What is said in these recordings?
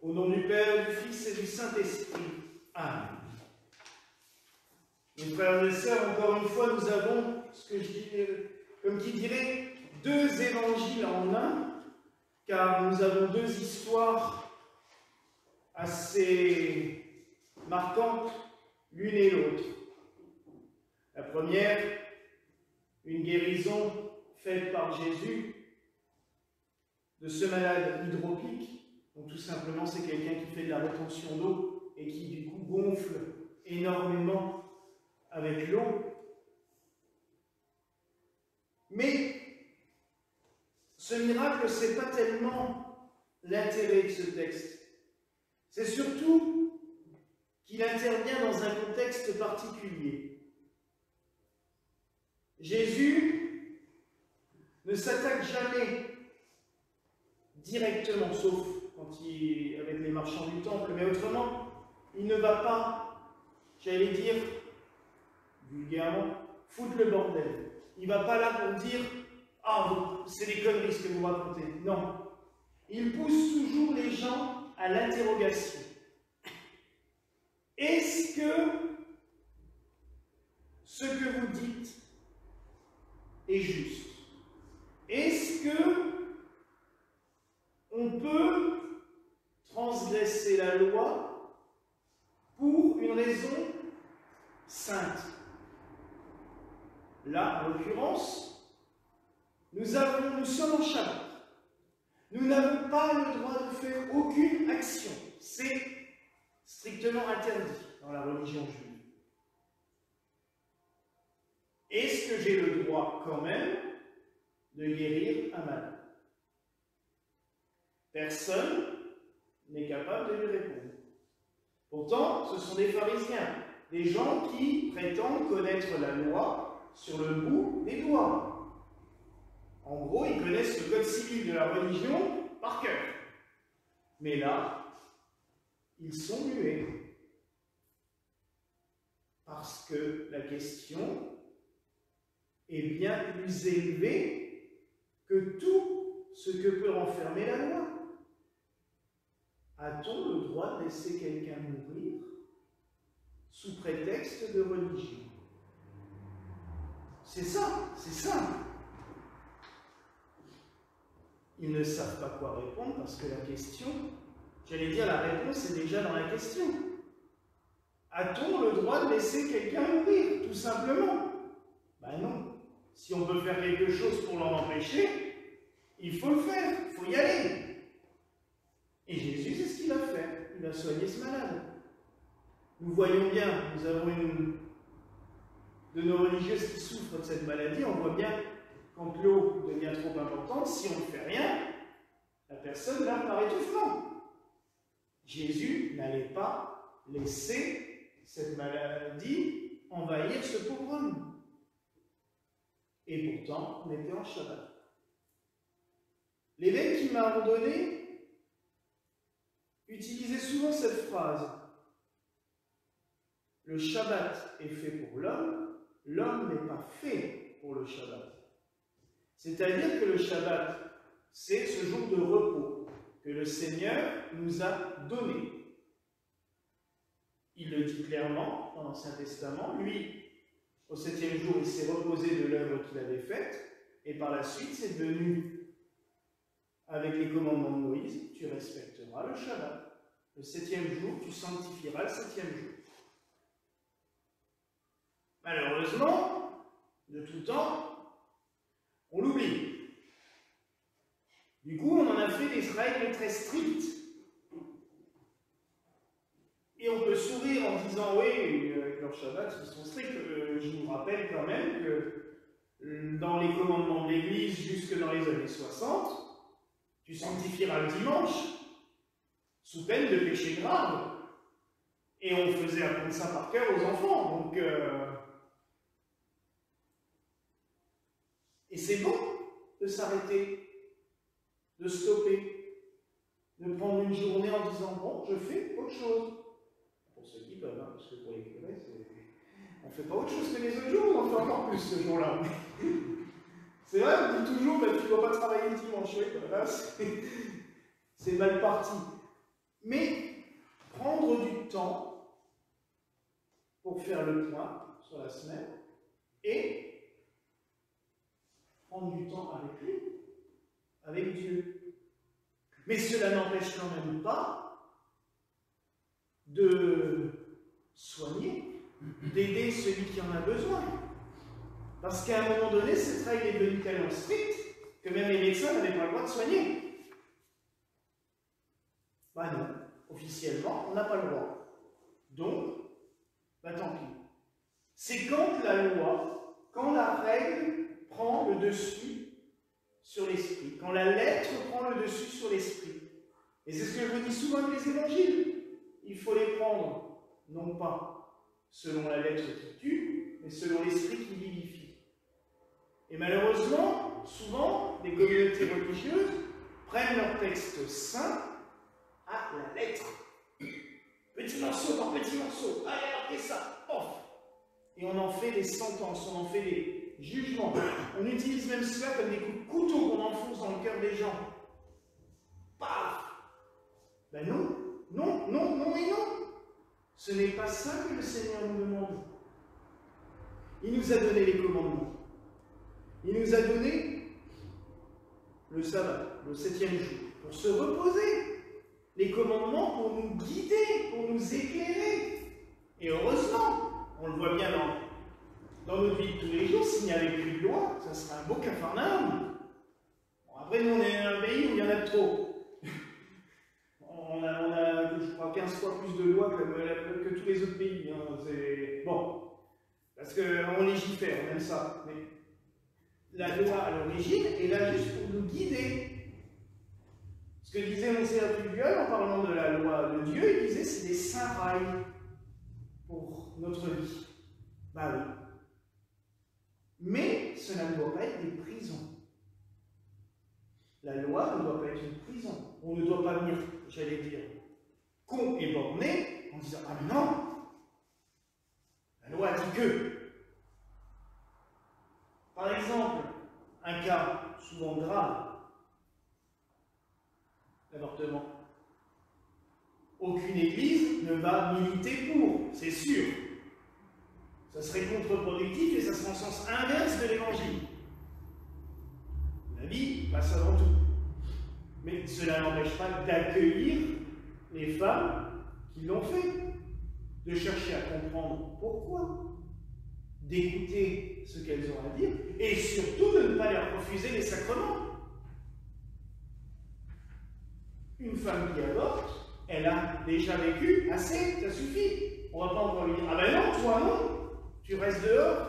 Au nom du Père, du Fils et du Saint-Esprit. Amen. Mes frères et sœurs, encore une fois, nous avons, ce que je dirais, comme qui dirait, deux évangiles en un, car nous avons deux histoires assez marquantes l'une et l'autre. La première, une guérison faite par Jésus de ce malade hydropique. Donc tout simplement, c'est quelqu'un qui fait de la rétention d'eau et qui du coup gonfle énormément avec l'eau. Mais ce miracle, ce n'est pas tellement l'intérêt de ce texte. C'est surtout qu'il intervient dans un contexte particulier. Jésus ne s'attaque jamais directement, sauf avec les marchands du temple, mais autrement, il ne va pas, j'allais dire, vulgairement, foutre le bordel. Il ne va pas là pour dire « Ah, c'est des conneries ce que vous racontez ». Non. Il pousse toujours les gens à l'interrogation. Est-ce que ce que vous dites est juste? Est-ce que on peut transgresser la loi pour une raison sainte? Là, en l'occurrence, nous sommes en Shabbat. Nous n'avons pas le droit de faire aucune action. C'est strictement interdit dans la religion juive. Est-ce que j'ai le droit quand même de guérir un malade? Personne n'est capable de lui répondre. Pourtant, ce sont des pharisiens, des gens qui prétendent connaître la loi sur le bout des doigts. En gros, ils connaissent le code civil de la religion par cœur. Mais là, ils sont muets. Parce que la question est bien plus élevée que tout ce que peut renfermer la loi. A-t-on le droit de laisser quelqu'un mourir sous prétexte de religion? C'est ça, c'est simple. Ils ne savent pas quoi répondre parce que la question, j'allais dire la réponse est déjà dans la question. A-t-on le droit de laisser quelqu'un mourir, tout simplement? Ben non. Si on peut faire quelque chose pour l'en empêcher, il faut le faire, il faut y aller. Et Jésus, c'est ce qu'il a fait. Il a soigné ce malade. Nous voyons bien, nous avons une de nos religieuses qui souffrent de cette maladie, on voit bien quand l'eau devient trop importante, si on ne fait rien, la personne meurt par étouffement. Jésus n'allait pas laisser cette maladie envahir ce pauvre homme. Et pourtant, on était en Shabbat. L'évêque qui m'a ordonné utilisait souvent cette phrase. Le Shabbat est fait pour l'homme, l'homme n'est pas fait pour le Shabbat. C'est-à-dire que le Shabbat, c'est ce jour de repos que le Seigneur nous a donné. Il le dit clairement dans l'Ancien Testament. Lui, au 7e jour, il s'est reposé de l'œuvre qu'il avait faite, et par la suite, c'est devenu, avec les commandements de Moïse, tu respecteras le Shabbat. Le 7e jour, tu sanctifieras le 7e jour. Malheureusement, de tout temps, on l'oublie. Du coup, on en a fait des règles très strictes. Et on peut sourire en disant, oui, avec leur Shabbat, ils sont stricts. Je vous rappelle quand même que dans les commandements de l'Église, jusque dans les années 60, tu sanctifieras le dimanche, sous peine de péché grave. Et on faisait apprendre ça par cœur aux enfants. Donc, et c'est bon de s'arrêter, de stopper, de prendre une journée en disant, bon, je fais autre chose. Pour ceux qui peuvent, hein, parce que pour les curés, on ne fait pas autre chose que les autres jours, on en fait encore plus ce jour-là. C'est vrai, on dit toujours, ben, tu ne dois pas travailler le dimanche, oui, ben là, c'est mal parti. Mais prendre du temps pour faire le point sur la semaine et prendre du temps avec lui, avec Dieu. Mais cela n'empêche quand même pas de soigner, d'aider celui qui en a besoin. Parce qu'à un moment donné, cette règle est devenue tellement stricte que même les médecins n'avaient pas le droit de soigner. Ben non, officiellement, on n'a pas le droit. Donc, ben tant pis. C'est quand la loi, quand la règle prend le dessus sur l'esprit, quand la lettre prend le dessus sur l'esprit. Et c'est ce que je vous dis souvent avec les évangiles. Il faut les prendre, non pas selon la lettre qui tue, mais selon l'esprit qui vivifie. Et malheureusement, souvent, des communautés religieuses prennent leur texte saint à la lettre. Petit morceau par petit morceau. Allez, alors ça, off. Et on en fait des sentences, on en fait des jugements. On utilise même cela comme des coups de couteau qu'on enfonce dans le cœur des gens. Paf! Ben non, non, non, non et non. Ce n'est pas ça que le Seigneur nous demande. Il nous a donné les commandements. Il nous a donné le sabbat, le 7e jour, pour se reposer. Les commandements pour nous guider, pour nous éclairer. Et heureusement, on le voit bien dans notre vie de tous les jours, s'il n'y avait plus de loi, ça serait un beau capharnaüm. Bon, après, nous, on est un pays où il y en a trop. On a, je crois, 15 fois plus de lois que tous les autres pays. Hein. Bon, parce qu'on légifère, on aime ça. Mais la loi, à l'origine, est là juste pour nous guider. Ce que disait Monseigneur Tugdual en parlant de la loi de Dieu, il disait c'est des saints rails pour notre vie. Bah oui. Mais cela ne doit pas être des prisons. La loi ne doit pas être une prison. On ne doit pas venir, j'allais dire, con et borné en disant ah mais non, la loi dit que. Par exemple, un cas souvent grave, l'avortement. Aucune église ne va militer pour, c'est sûr. Ça serait contre-productif et ça serait en sens inverse de l'évangile. La vie passe avant tout. Mais cela n'empêche pas d'accueillir les femmes qui l'ont fait, de chercher à comprendre pourquoi, d'écouter ce qu'elles ont à dire et surtout de ne pas leur refuser les sacrements. Une femme qui avorte, elle a déjà vécu assez, ça suffit. On ne va pas encore lui dire ah ben non, toi non, tu restes dehors.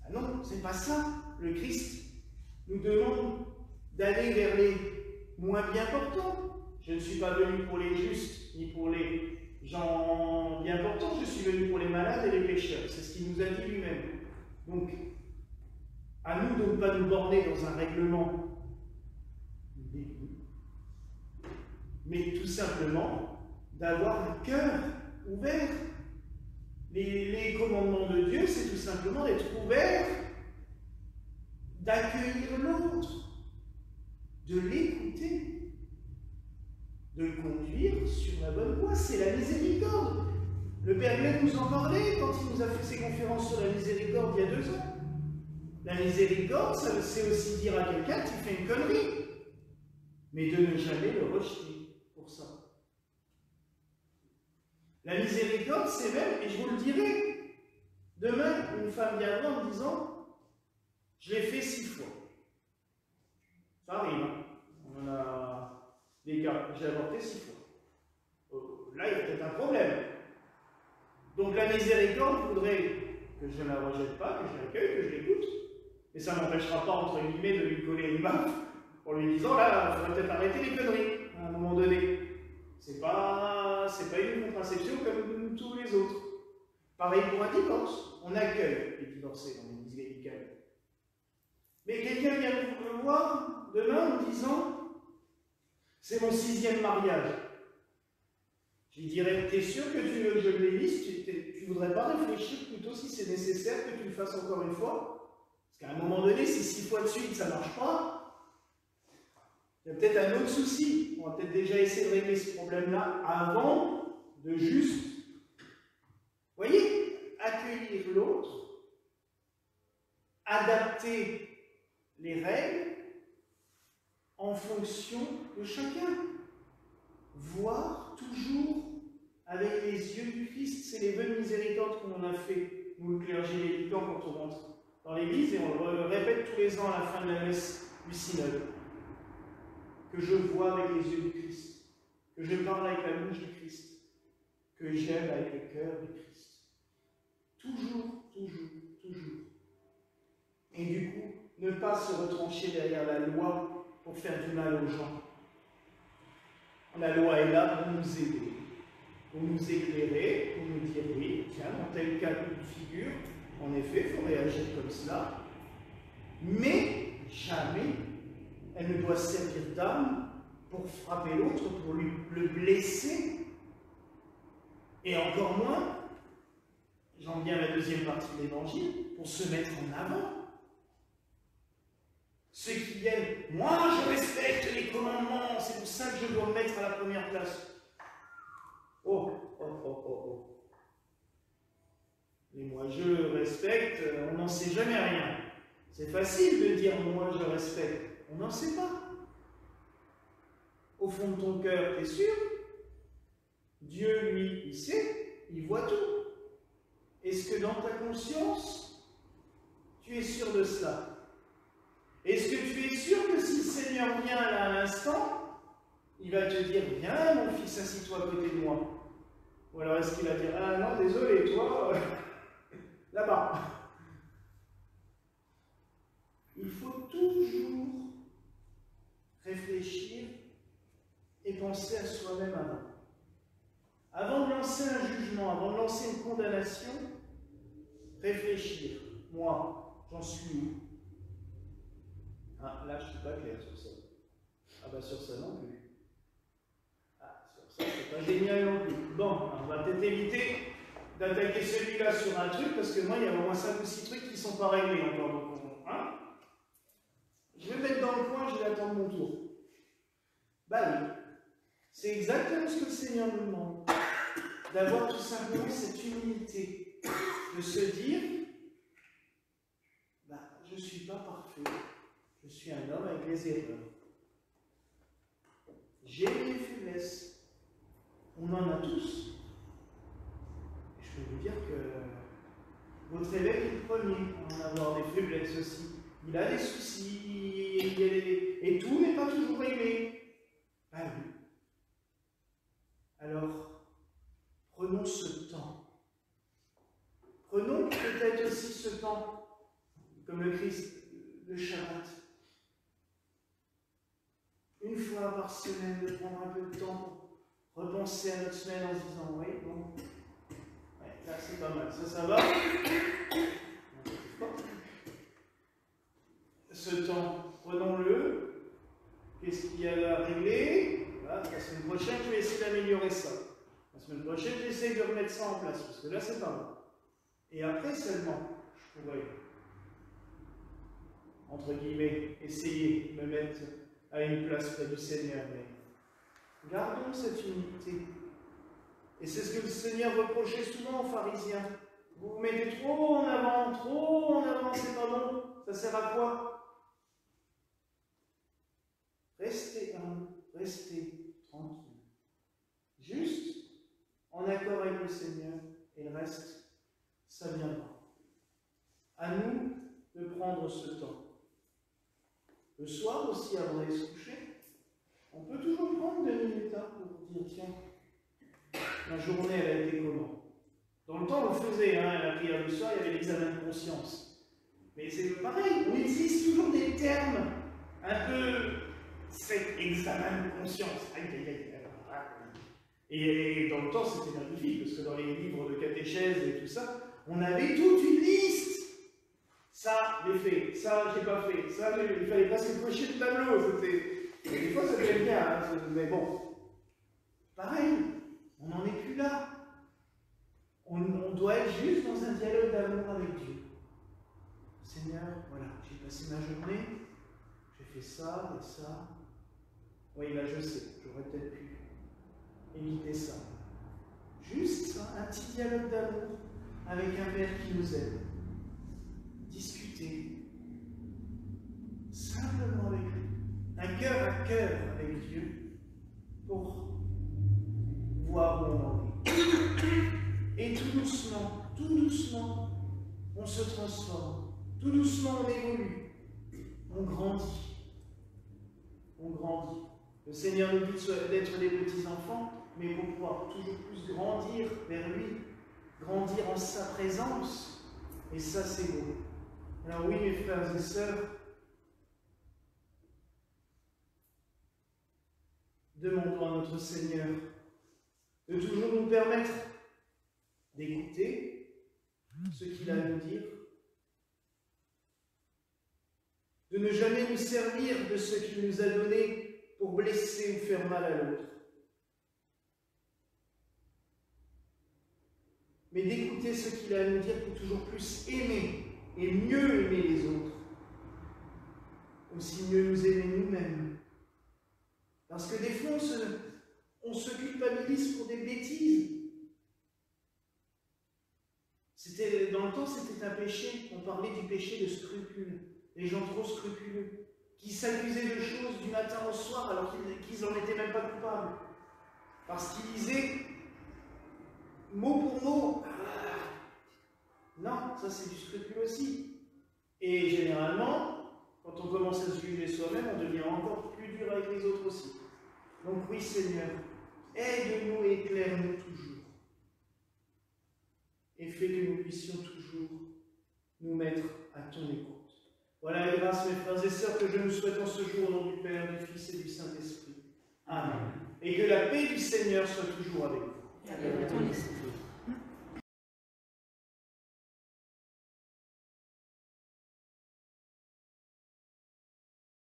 Ah non, c'est pas ça. Le Christ nous demande d'aller vers les moins bien portants. Je ne suis pas venu pour les justes, ni pour les gens bien portants, je suis venu pour les malades et les pécheurs. C'est ce qu'il nous a dit lui-même. Donc, à nous de ne pas nous borner dans un règlement, mais tout simplement d'avoir un cœur ouvert. Les commandements de Dieu, c'est tout simplement d'être ouvert, d'accueillir l'autre, de l'écouter, de le conduire sur la bonne voie. C'est la miséricorde. Le Père Glenn nous en parlait quand il nous a fait ses conférences sur la miséricorde il y a 2 ans. La miséricorde, c'est aussi dire à quelqu'un qui fait une connerie, mais de ne jamais le rejeter pour ça. La miséricorde, c'est même, et je vous le dirai, demain, une femme viendra en me disant « Je l'ai fait 6 fois ». Ça arrive, hein. On en a des cas, j'ai avorté 6 fois. Là, il y a peut-être un problème. Donc la miséricorde voudrait que je ne la rejette pas, que je l'accueille, que je l'écoute. Mais ça ne m'empêchera pas, entre guillemets, de lui coller une baffe en lui disant « Là, il faudrait peut-être arrêter les conneries à un moment donné. » C'est pas une contraception comme tous les autres. Pareil pour un divorce. On accueille les divorcés dans l'église médicale. Mais quelqu'un vient me voir demain en me disant « C'est mon 6e mariage. » Je lui dirais « T'es sûr que tu veux que je le bénisse? Tu ne voudrais pas réfléchir plutôt si c'est nécessaire que tu le fasses encore une fois? Parce qu'à un moment donné, si 6 fois de suite ça ne marche pas, Il y a peut-être un autre souci. On va peut-être déjà essayer de régler ce problème-là avant de juste, vous voyez, accueillir l'autre, adapter les règles en fonction de chacun. Voir toujours avec les yeux du Christ. C'est les vœux de miséricorde qu'on a fait, nous, le clergé médicant, quand on rentre dans l'église, et on le répète tous les ans à la fin de la messe du synode. Que je vois avec les yeux du Christ, que je parle avec la bouche du Christ, que j'aime avec le cœur du Christ. Toujours, toujours, toujours. Et du coup, ne pas se retrancher derrière la loi pour faire du mal aux gens. La loi est là pour nous aider, pour nous éclairer, pour nous dire oui, tiens, dans tel cas de figure, en effet, il faut réagir comme cela, mais jamais elle ne doit servir d'arme pour frapper l'autre, pour le blesser, et encore moins, j'en viens à la deuxième partie de l'Évangile, pour se mettre en avant. Ceux qui viennent, moi je respecte les commandements, c'est pour ça que je dois me mettre à la première place. Oh, oh, oh, oh, oh. Et moi je respecte, on n'en sait jamais rien. C'est facile de dire moi je respecte, on n'en sait pas. Au fond de ton cœur, tu es sûr? Dieu, lui, il sait, il voit tout. Est-ce que dans ta conscience, tu es sûr de cela? Est-ce que tu es sûr que si le Seigneur vient là à l'instant, il va te dire, viens mon fils, assis-toi à côté de moi? Ou alors est-ce qu'il va dire, ah non, désolé, toi, là-bas. Il faut toujours réfléchir et penser à soi-même avant. Avant de lancer un jugement, avant de lancer une condamnation, réfléchir. Moi, j'en suis où? Ah, là, je ne suis pas clair sur ça. Ah bah sur ça non plus. Ah, sur ça, c'est pas génial non plus. Bon, on va peut-être éviter d'attaquer celui-là sur un truc, parce que moi, il y a au moins 5 ou 6 trucs qui ne sont pas réglés encore. Donc, hein? Je vais me mettre dans le coin, je vais attendre mon tour. Bah oui. C'est exactement ce que le Seigneur nous demande. D'avoir tout simplement cette humilité. De se dire, bah, je ne suis pas parfait. Je suis un homme avec des erreurs. J'ai des faiblesses. On en a tous. Et je peux vous dire que votre évêque est le premier à en avoir des faiblesses aussi. Il a des soucis, et tout n'est pas toujours réglé. Ah oui. Alors, prenons ce temps. Prenons peut-être aussi ce temps, comme le Christ, le Shabbat. Une fois par semaine, de prendre un peu de temps pour repenser à notre semaine en se disant, oui, bon, ouais, là c'est pas mal, ça va. Ce temps, prenons-le. Qu'est-ce qu'il y a à régler? Voilà, la semaine prochaine, je vais essayer d'améliorer ça. La semaine prochaine, j'essaie de remettre ça en place, parce que là, c'est pas bon. Et après seulement, je pourrais, entre guillemets, essayer de me mettre à une place près du Seigneur. Mais gardons cette humilité. Et c'est ce que le Seigneur reprochait souvent aux pharisiens. Vous vous mettez trop en avant, c'est pas bon. Ça sert à quoi? Restez humble, restez tranquille. Juste en accord avec le Seigneur, et le reste, ça viendra. À nous de prendre ce temps. Le soir aussi, avant d'aller se coucher, on peut toujours prendre 2 minutes pour dire, tiens, la journée, elle a été comment? Dans le temps, on le faisait, hein, la prière du soir, il y avait l'examen de conscience. Mais c'est pareil, on utilise toujours des termes un peu secs, examen de conscience. Aïe, aïe, aïe. Et dans le temps, c'était magnifique, parce que dans les livres de catéchèse et tout ça, on avait toute une liste. Ça, j'ai fait, ça, j'ai pas fait, ça, il fallait presque cocher le tableau. Des fois, ça devait bien, hein, mais bon. Pareil, on n'en est plus là. On doit être juste dans un dialogue d'amour avec Dieu. Seigneur, voilà, j'ai passé ma journée, j'ai fait ça et ça. Oui, là je sais, j'aurais peut-être pu éviter ça. Juste un petit dialogue d'amour avec un père qui nous aide. Discuter simplement avec lui. Un cœur à cœur avec Dieu pour voir où on en est. Et tout doucement, on se transforme. Tout doucement, on évolue. On grandit. On grandit. Le Seigneur nous dit d'être des petits-enfants, mais pour pouvoir toujours plus grandir vers lui, grandir en sa présence. Et ça, c'est beau. Alors oui, mes frères et sœurs, demandons à notre Seigneur de toujours nous permettre d'écouter ce qu'il a à nous dire, de ne jamais nous servir de ce qu'il nous a donné pour blesser ou faire mal à l'autre, mais d'écouter ce qu'il a à nous dire pour toujours plus aimer et mieux aimer les autres, aussi mieux nous aimer nous-mêmes. Parce que des fois, on se culpabilise pour des bêtises. Dans le temps, c'était un péché. On parlait du péché de scrupule. Les gens trop scrupuleux, qui s'accusaient de choses du matin au soir alors qu'ils n'en étaient même pas coupables. Parce qu'ils disaient, mot pour mot, non, ça c'est du scrupule aussi. Et généralement, quand on commence à se juger soi-même, on devient encore plus dur avec les autres aussi. Donc oui, Seigneur, aide-nous et éclaire-nous toujours. Et fais que nous puissions toujours nous mettre à ton écoute. Voilà les grâces, mes frères et sœurs, que je nous souhaite en ce jour au nom du Père, du Fils et du Saint-Esprit. Amen. Et que la paix du Seigneur soit toujours avec vous.